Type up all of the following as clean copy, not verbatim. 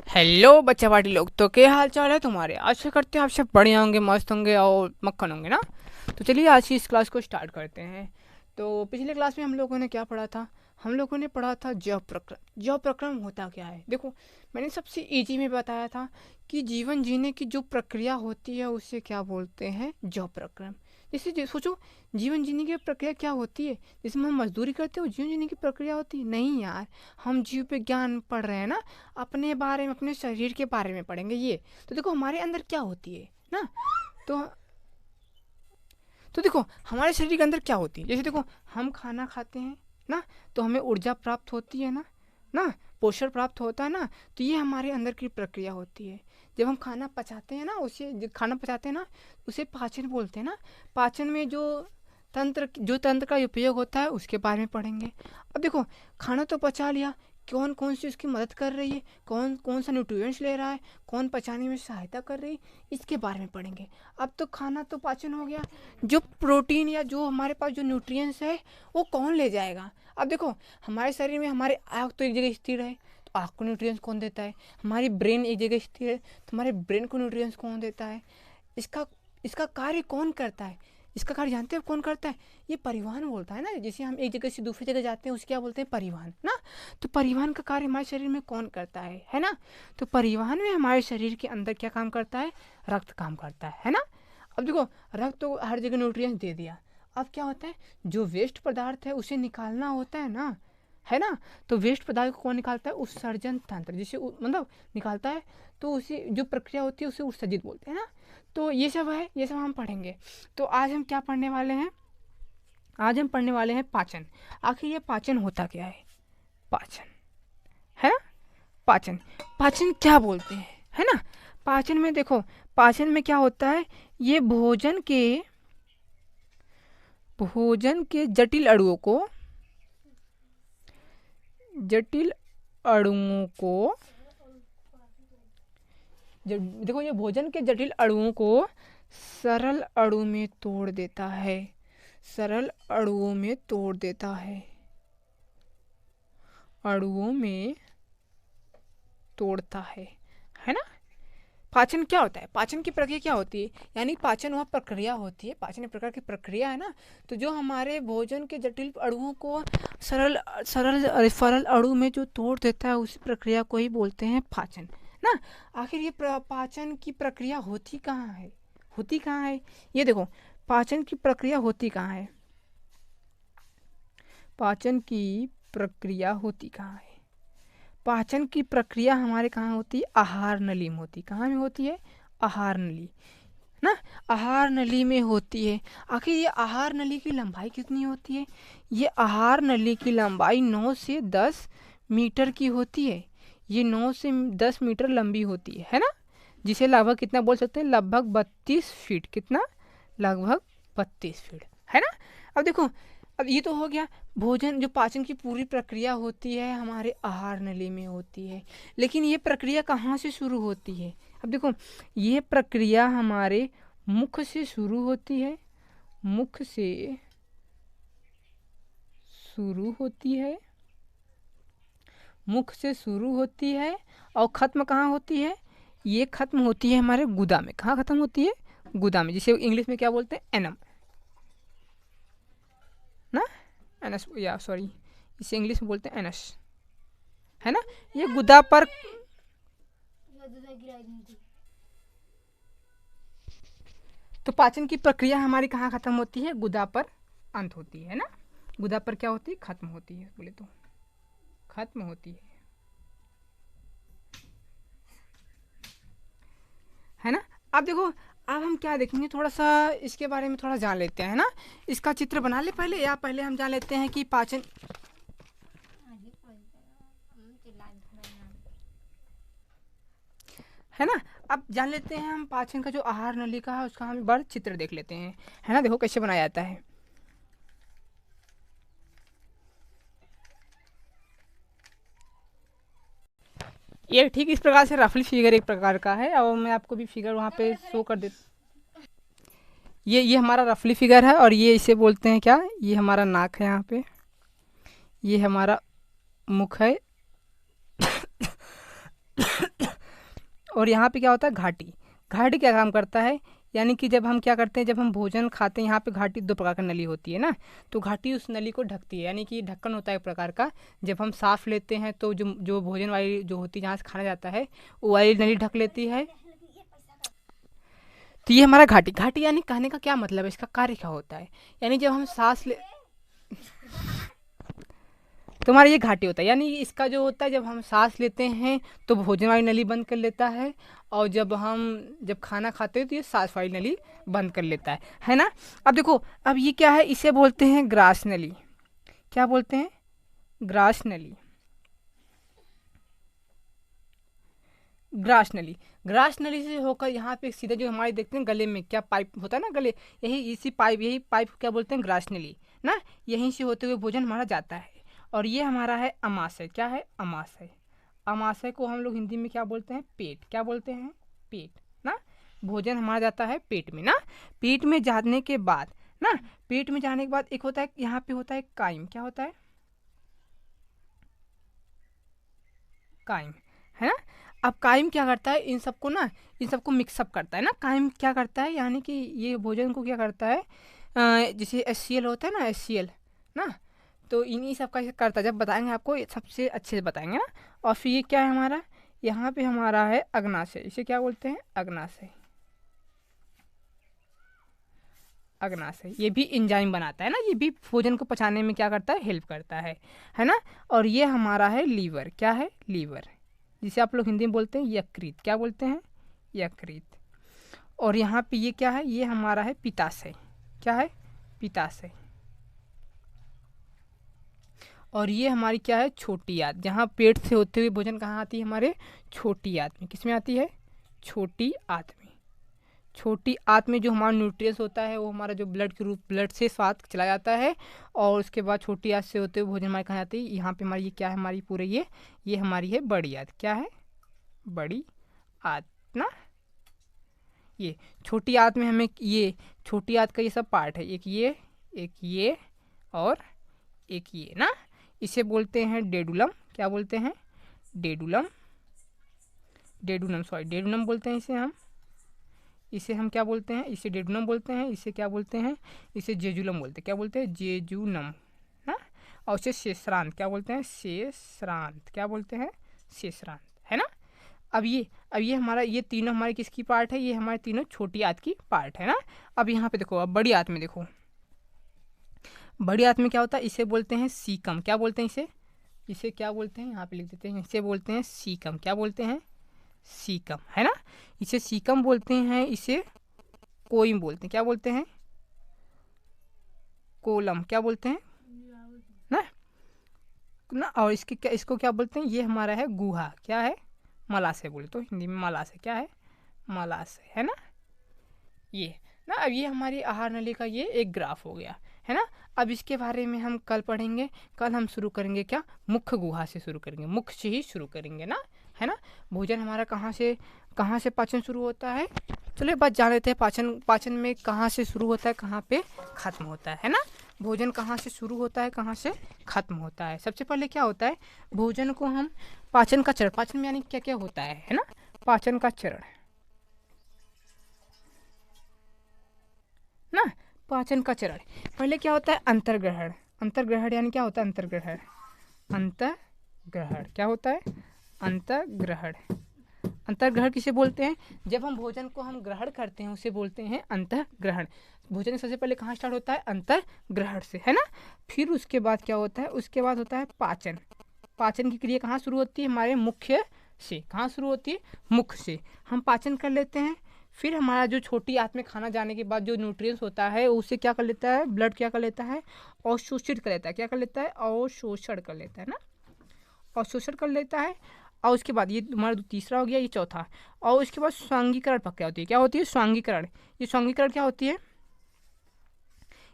Hello बच्चा party लोग, तो क्या हाल चाल है तुम्हारे। आशा करते हैं आप सब बढ़िया होंगे, मस्त होंगे और मक्खन होंगे ना। तो चलिए आज की इस क्लास को स्टार्ट करते हैं। तो पिछले क्लास में हम लोगों ने क्या पढ़ा था। हम लोगों ने पढ़ा था जव प्रक्रम। जव प्रक्रम होता क्या है, देखो मैंने सबसे इजी में बताया था कि जीवन जीने की जो प्रक्रिया होती है उसे क्या बोलते हैं, जव प्रक्रम। जैसे सोचो, जीवन जीने की प्रक्रिया क्या होती है। जिसमें हम मजदूरी करते हो जीवन जीने की प्रक्रिया होती है नहीं यार। हम जीव विज्ञान पढ़ रहे हैं ना, अपने बारे में, अपने शरीर के बारे में पढ़ेंगे ये। तो देखो हमारे अंदर क्या होती है ना। तो तो देखो हमारे शरीर के अंदर क्या होती है। जैसे देखो हम खाना खाते हैं ना, तो हमें ऊर्जा प्राप्त होती है ना, पोषण प्राप्त होता है ना। तो ये हमारे अंदर की प्रक्रिया होती है। जब हम खाना पचाते हैं ना, खाना पचाते हैं ना, उसे पाचन बोलते हैं ना। पाचन में जो तंत्र का उपयोग होता है उसके बारे में पढ़ेंगे। अब देखो खाना तो पचा लिया, कौन कौन सी उसकी मदद कर रही है, कौन कौन सा न्यूट्रिएंट्स ले रहा है, कौन पचाने में सहायता कर रही है, इसके बारे में पढ़ेंगे। अब तो खाना तो पाचन हो गया, जो प्रोटीन या जो हमारे पास जो न्यूट्रिएंट्स है वो कौन ले जाएगा। अब देखो हमारे शरीर में हमारे आँख तो एक जगह स्थिर है, तो आँख को न्यूट्रिएंट्स कौन देता है। हमारी ब्रेन एक जगह स्थिर है, तो हमारे ब्रेन को न्यूट्रिएंट्स कौन देता है। इसका इसका कार्य कौन करता है। इसका कार्य जानते हैं कौन करता है, ये परिवहन बोलता है ना। जैसे हम एक जगह से दूसरी जगह जाते हैं उसे क्या बोलते हैं, परिवहन ना। तो परिवहन का कार्य हमारे शरीर में कौन करता है ना। तो परिवहन में हमारे शरीर के अंदर क्या काम करता है, रक्त काम करता है ना। अब देखो रक्त तो हर जगह न्यूट्रिएंट्स दे दिया। अब क्या होता है, जो वेस्ट पदार्थ है उसे निकालना होता है ना। तो वेस्ट पदार्थ को कौन निकालता है, उत्सर्जन तंत्र, जिसे मतलब निकालता है। तो उसे जो प्रक्रिया होती है उसे उत्सर्जित बोलते हैं ना। तो ये सब है, ये सब हम पढ़ेंगे। तो आज हम क्या पढ़ने वाले हैं, आज हम पढ़ने वाले हैं पाचन। आखिर ये पाचन होता क्या है, पाचन है ना। पाचन, पाचन क्या बोलते हैं, है ना। पाचन में देखो, पाचन में क्या होता है, ये भोजन के जटिल अणुओं को देखो ये भोजन के जटिल अणुओं को सरल अणु में तोड़ देता है, सरल अणुओं में तोड़ देता है, अणुओं में तोड़ता है ना। पाचन क्या होता है, पाचन की प्रक्रिया क्या होती है, यानी पाचन वह प्रक्रिया होती है, पाचन एक प्रकार की प्रक्रिया है ना। तो जो हमारे भोजन के जटिल अणुओं को सरल सरल अणु में जो तोड़ देता है उसी प्रक्रिया को ही बोलते हैं पाचन ना। आखिर ये पाचन की प्रक्रिया होती कहाँ है, होती कहाँ है। ये देखो पाचन की प्रक्रिया होती कहाँ है, पाचन की प्रक्रिया होती कहाँ है। पाचन की प्रक्रिया हमारे कहाँ होती है, आहार नली में होती है। कहाँ में होती है, आहार नली ना, आहार नली में होती है। आखिर ये आहार नली की लंबाई कितनी होती है, ये आहार नली की लंबाई 9 से 10 मीटर की होती है। ये 9 से 10 मीटर लंबी होती है ना। जिसे लगभग कितना बोल सकते हैं, लगभग 32 फीट, कितना, लगभग 32 फीट, है ना। अब देखो, अब ये तो हो गया भोजन, जो पाचन की पूरी प्रक्रिया होती है हमारे आहार नली में होती है। लेकिन ये प्रक्रिया कहाँ से शुरू होती है। अब देखो ये प्रक्रिया हमारे मुख से शुरू होती है, मुख से शुरू होती है, मुख से शुरू होती है और ख़त्म कहाँ होती है, ये ख़त्म होती है हमारे गुदा में। कहाँ ख़त्म होती है, गुदा में, जिसे इंग्लिश में क्या बोलते हैं, एनम ना, एनस, या सॉरी, इसे इंग्लिश में बोलते हैं एनस, है ना। ये गुदा पर, तो पाचन की प्रक्रिया हमारी कहाँ खत्म होती है, गुदा पर अंत होती है ना। गुदा पर क्या होती है, खत्म होती है, बोले तो खत्म होती है ना। अब देखो, अब हम क्या देखेंगे, थोड़ा सा इसके बारे में थोड़ा जान लेते हैं ना। इसका चित्र बना ले पहले, या पहले हम जान लेते हैं कि पाचन, है ना। अब जान लेते हैं हम पाचन का जो आहार नली का है उसका हम एक बार चित्र देख लेते हैं, है ना। देखो कैसे बनाया जाता है। ये ठीक इस प्रकार से रफली फिगर एक प्रकार का है, और मैं आपको भी फिगर वहाँ पे शो कर देता। ये हमारा रफली फिगर है, और ये इसे बोलते हैं क्या, ये हमारा नाक है यहाँ पे, ये हमारा मुख है और यहाँ पे क्या होता है घाटी। घाटी क्या काम करता है, यानी कि जब हम क्या करते हैं, जब हम भोजन खाते हैं, यहाँ पे घाटी दो प्रकार का नली होती है ना, तो घाटी उस नली को ढकती है, यानी कि ढक्कन होता है एक प्रकार का। जब हम सांस लेते हैं तो जो जो भोजन वाली जो होती है, जहाँ से खाना जाता है, वो वाली नली ढक लेती है। तो ये हमारा घाटी। घाटी यानी कहने का क्या मतलब है, इसका कार्य क्या होता है, यानी जब हम सांस ले तो हमारा ये घाटी होता है, यानी इसका जो होता है, जब हम सांस लेते हैं तो भोजन वाली नली बंद कर लेता है, और जब खाना खाते हैं तो ये सांस वाली नली बंद कर लेता है ना। अब देखो, अब ये क्या है, इसे बोलते हैं ग्रास नली। क्या बोलते हैं, ग्रास नली। ग्रास नली, ग्रास नली से होकर यहाँ पे सीधा जो हमारे देखते हैं गले में क्या पाइप होता है ना, गले, यही पाइप क्या बोलते हैं, ग्रास नली ना। यहीं से होते हुए भोजन हमारा जाता है। और ये हमारा है अमाशय। क्या है, अमाशय। अमाशय को हम लोग हिंदी में क्या बोलते हैं, पेट। क्या बोलते हैं, पेट ना। भोजन हमारा जाता है पेट में ना। पेट में जाने के बाद ना, पेट में जाने के बाद एक होता है, यहाँ पे होता है काइम। क्या होता है, काइम, है ना। अब काइम क्या करता है, इन सबको ना, इन सबको मिक्सअप करता है ना। काइम क्या करता है, यानी कि ये भोजन को क्या करता है, जैसे HCl होता है ना, HCl ना, तो इन्हीं सब का करता है। जब बताएंगे आपको ये सबसे अच्छे से बताएंगे ना। और फिर ये क्या है हमारा, यहाँ पे हमारा है अग्नाशय। इसे क्या बोलते हैं, अग्नाशय। अग्नाशय ये भी एंजाइम बनाता है ना, ये भी भोजन को पचाने में क्या करता है, हेल्प करता है ना। और ये हमारा है लीवर। क्या है, लीवर, जिसे आप लोग हिंदी में बोलते हैं यकृत। क्या बोलते हैं, यकृत। और यहाँ पे ये क्या है, ये हमारा है पित्ताशय। क्या है, पित्ताशय। और ये हमारी क्या है, छोटी आंत। जहाँ पेट से होते हुए भोजन कहाँ आती है, हमारे छोटी आंत में। किस में आती है, छोटी आंत में। छोटी आंत में जो हमारा न्यूट्रिएंट्स होता है, वो हमारा जो ब्लड के रूप, ब्लड से स्वाद चला जाता है, और उसके बाद छोटी आंत से होते हुए भोजन हमारे कहाँ आती है, यहाँ पे हमारी ये क्या है, हमारी पूरे ये हमारी है बड़ी आंत। क्या है, बड़ी आंत ना। ये छोटी आंत में हमें, ये छोटी आंत का ये सब पार्ट है, एक ये और एक ये ना। इसे बोलते हैं डेडुलम। क्या बोलते हैं, डेडुलम। डेडुनम बोलते हैं इसे हम क्या बोलते हैं, इसे डेडुनम बोलते हैं। इसे क्या बोलते हैं, इसे जेजुलम बोलते हैं। क्या बोलते हैं, जेजुनम ना। और इसे शेषरांत क्या बोलते हैं, शेषरांत। क्या बोलते हैं, शेषरांत, है ना। अब ये हमारा, ये तीनों हमारे किसकी पार्ट है, ये हमारे तीनों छोटी आंत की पार्ट है ना। अब यहाँ पे देखो, अब बड़ी आंत में देखो, बड़ी आंत में क्या होता है, इसे बोलते हैं सीकम। क्या बोलते हैं, इसे क्या बोलते हैं, यहाँ पे लिख देते हैं, इसे बोलते हैं सीकम। क्या बोलते हैं, सीकम, है ना। इसे सीकम बोलते हैं, इसे कोइम बोलते हैं। क्या बोलते हैं, कोलम। क्या बोलते हैं ना। और इसको क्या बोलते हैं, ये हमारा है गुहा। क्या है, मलाशय बोले तो हिंदी में मलाशय। क्या है, मलाशय, है ना। ये ना, अब ये हमारी आहार नली का ये एक ग्राफ हो गया, है ना। अब इसके बारे में हम कल पढ़ेंगे। कल हम शुरू करेंगे क्या, मुख्य गुहा से शुरू करेंगे, मुख्य से ही शुरू करेंगे ना, है ना। भोजन हमारा कहाँ से पाचन शुरू होता है, चलो बात जान लेते हैं। पाचन में कहाँ से शुरू होता है, कहाँ पे खत्म होता है ना। भोजन कहाँ से शुरू होता है, कहाँ से खत्म होता है। सबसे पहले क्या होता है, भोजन को हम पाचन का चरण, पाचन में यानी क्या क्या होता है ना, पाचन का चरण ना। पाचन का चरण पहले क्या होता है, अंतर्ग्रहण। अंतर्ग्रहण यानी क्या होता है, अंतर्ग्रहण। अंतर्ग्रहण क्या होता है, अंतर्ग्रहण। अंतर्ग्रहण किसे बोलते हैं, जब हम भोजन को हम ग्रहण करते हैं उसे बोलते हैं अंतर्ग्रहण। भोजन सबसे पहले कहाँ स्टार्ट होता है, अंतर्ग्रहण से, है ना। फिर उसके बाद क्या होता है, उसके बाद होता है पाचन। पाचन की क्रिया कहाँ शुरू होती है, हमारे मुख्य से। कहाँ शुरू होती है, मुख से। हम पाचन कर लेते हैं, फिर हमारा जो छोटी आंत में खाना जाने के बाद जो न्यूट्रिएंट्स होता है उसे क्या कर लेता है, ब्लड क्या कर लेता है, अवशोषित कर लेता है। क्या कर लेता है, अवशोषण कर लेता है ना, अवशोषण कर लेता है। और उसके बाद ये हमारा तीसरा हो गया, ये चौथा। और उसके बाद स्वांगीकरण प्रक्रिया होती है। क्या होती है, स्वांगीकरण। ये स्वांगीकरण क्या होती है,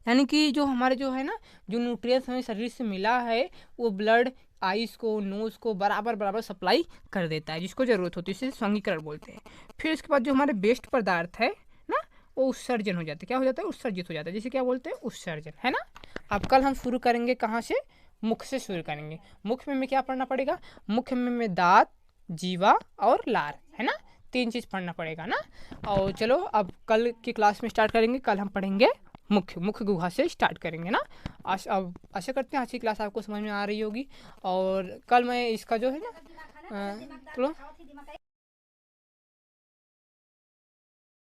यानी कि जो हमारे जो है ना, जो न्यूट्रिएंट्स हमें शरीर से मिला है वो ब्लड आइस को, नोज को बराबर बराबर सप्लाई कर देता है, जिसको ज़रूरत होती है, इसे स्वांगीकरण बोलते हैं। फिर उसके बाद जो हमारे वेस्ट पदार्थ है ना, वो उत्सर्जन हो जाता है। क्या हो जाता है, उत्सर्जित हो जाता है, जिसे क्या बोलते हैं, उत्सर्जन, है ना। अब कल हम शुरू करेंगे कहाँ से, मुख से शुरू करेंगे। मुख में क्या पढ़ना पड़ेगा, मुख में दांत, जीवा और लार, है ना। 3 चीज़ पढ़ना पड़ेगा ना। और चलो अब कल की क्लास में स्टार्ट करेंगे। कल हम पढ़ेंगे मुख्य गुहा से स्टार्ट करेंगे ना। अब आशा करते हैं आज की क्लास आपको समझ में आ रही होगी। और कल मैं इसका जो है ना चलो